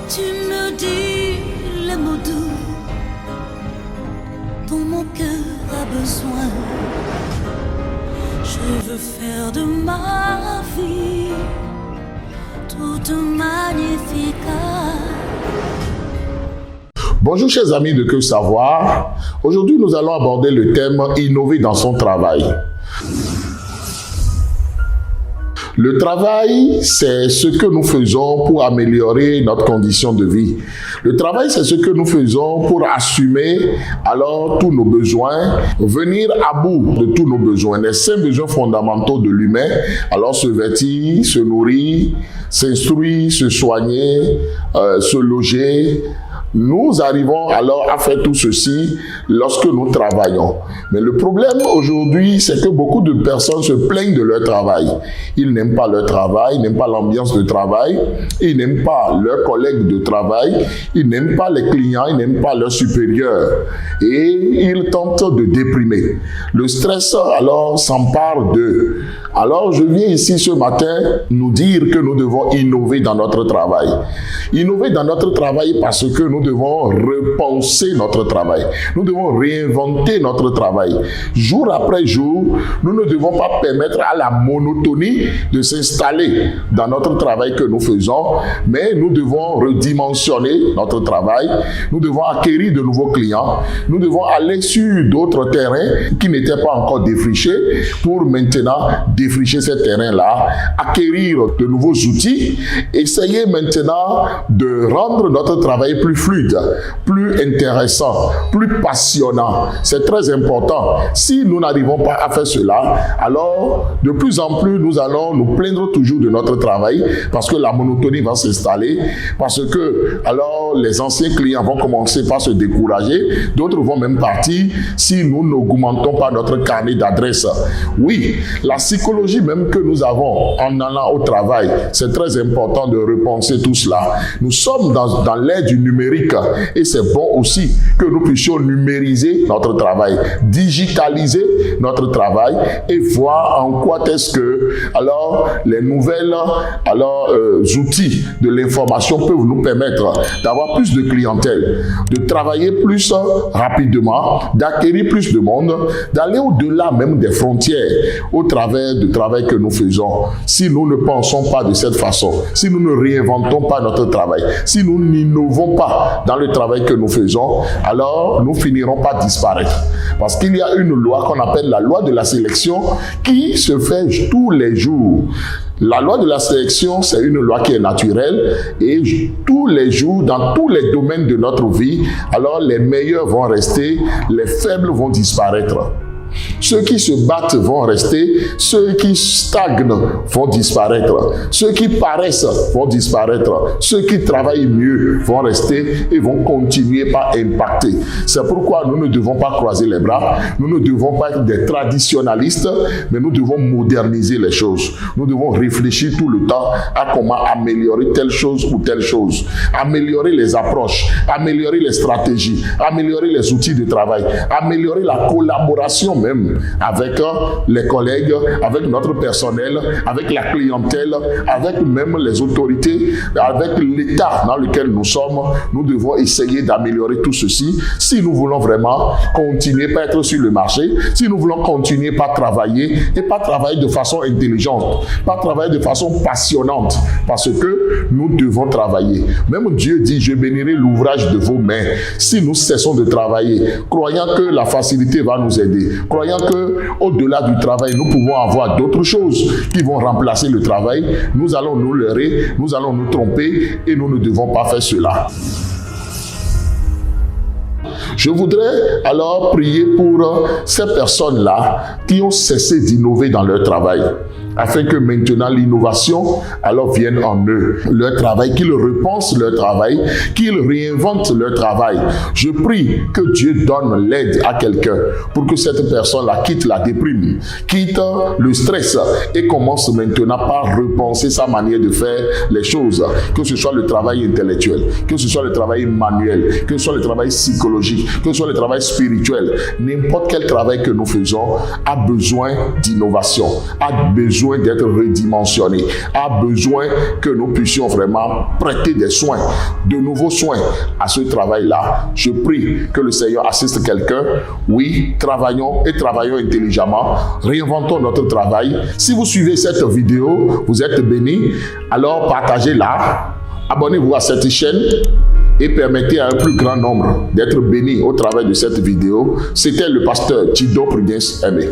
Tu me dis les mots doux dont mon cœur a besoin. Je veux faire de ma vie toute magnifique. Bonjour chers amis de Que Savoir. Aujourd'hui nous allons aborder le thème innover dans son travail. Le travail, c'est ce que nous faisons pour améliorer notre condition de vie. Le travail, c'est ce que nous faisons pour assumer alors tous nos besoins, venir à bout de tous nos besoins, les 5 besoins fondamentaux de l'humain. Alors se vêtir, se nourrir, s'instruire, se soigner, se loger. Nous arrivons alors à faire tout ceci lorsque nous travaillons. Mais le problème aujourd'hui, c'est que beaucoup de personnes se plaignent de leur travail. Ils n'aiment pas leur travail, ils n'aiment pas l'ambiance de travail, ils n'aiment pas leurs collègues de travail, ils n'aiment pas les clients, ils n'aiment pas leurs supérieurs. Et ils tentent de déprimer. Le stress alors s'empare d'eux. Alors je viens ici ce matin nous dire que nous devons innover dans notre travail. Innover dans notre travail parce que nous devons repenser notre travail. Nous devons réinventer notre travail. Jour après jour, nous ne devons pas permettre à la monotonie de s'installer dans notre travail que nous faisons, mais nous devons redimensionner notre travail. Nous devons acquérir de nouveaux clients. Nous devons aller sur d'autres terrains qui n'étaient pas encore défrichés pour maintenant défricher ces terrains-là, acquérir de nouveaux outils, essayer maintenant de rendre notre travail plus fluide, plus intéressant, plus passionnant. C'est très important. Si nous n'arrivons pas à faire cela, alors de plus en plus nous allons nous plaindre toujours de notre travail parce que la monotonie va s'installer, parce que alors les anciens clients vont commencer par se décourager, d'autres vont même partir si nous n'augmentons pas notre carnet d'adresses. Oui, la psychologie même que nous avons en allant au travail, c'est très important de repenser tout cela. Nous sommes dans l'ère du numérique et c'est bon aussi que nous puissions numériser notre travail, digitaliser notre travail et voir en quoi est-ce que alors les nouvelles outils de l'information peuvent nous permettre d'avoir plus de clientèle, de travailler plus rapidement, d'acquérir plus de monde, d'aller au-delà même des frontières au travers du travail que nous faisons. Si nous ne pensons pas de cette façon, si nous ne réinventons pas notre travail, si nous n'innovons pas dans le travail que nous faisons, alors nous finirons par disparaître. Parce qu'il y a une loi qu'on appelle la loi de la sélection qui se fait tous les jours. La loi de la sélection, c'est une loi qui est naturelle et tous les jours, dans tous les domaines de notre vie, alors les meilleurs vont rester, les faibles vont disparaître. Ceux qui se battent vont rester, ceux qui stagnent vont disparaître, ceux qui paraissent vont disparaître, ceux qui travaillent mieux vont rester et vont continuer par impacter. C'est pourquoi nous ne devons pas croiser les bras, nous ne devons pas être des traditionalistes, mais nous devons moderniser les choses. Nous devons réfléchir tout le temps à comment améliorer telle chose ou telle chose, améliorer les approches, améliorer les stratégies, améliorer les outils de travail, améliorer la collaboration même avec les collègues, avec notre personnel, avec la clientèle, avec même les autorités, avec l'État dans lequel nous sommes. Nous devons essayer d'améliorer tout ceci si nous voulons vraiment continuer par être sur le marché, si nous voulons continuer par travailler et pas travailler de façon intelligente, pas travailler de façon passionnante, parce que nous devons travailler. Même Dieu dit, je bénirai l'ouvrage de vos mains. Si nous cessons de travailler, croyant que la facilité va nous aider, croyant qu'au-delà du travail, nous pouvons avoir d'autres choses qui vont remplacer le travail, nous allons nous leurrer, nous allons nous tromper et nous ne devons pas faire cela. Je voudrais alors prier pour ces personnes-là qui ont cessé d'innover dans leur travail, afin que maintenant l'innovation alors vienne en eux. Leur travail, qu'ils repensent leur travail, qu'ils réinventent leur travail. Je prie que Dieu donne l'aide à quelqu'un pour que cette personne-là quitte la déprime, quitte le stress et commence maintenant par repenser sa manière de faire les choses, que ce soit le travail intellectuel, que ce soit le travail manuel, que ce soit le travail psychologique, que ce soit le travail spirituel. N'importe quel travail que nous faisons a besoin d'innovation, a besoin besoin d'être redimensionné, a besoin que nous puissions vraiment prêter des soins, de nouveaux soins à ce travail-là. Je prie que le Seigneur assiste quelqu'un. Oui, travaillons et travaillons intelligemment. Réinventons notre travail. Si vous suivez cette vidéo, vous êtes bénis, alors partagez-la. Abonnez-vous à cette chaîne et permettez à un plus grand nombre d'être bénis au travers de cette vidéo. C'était le pasteur Tido Prudence Aimé.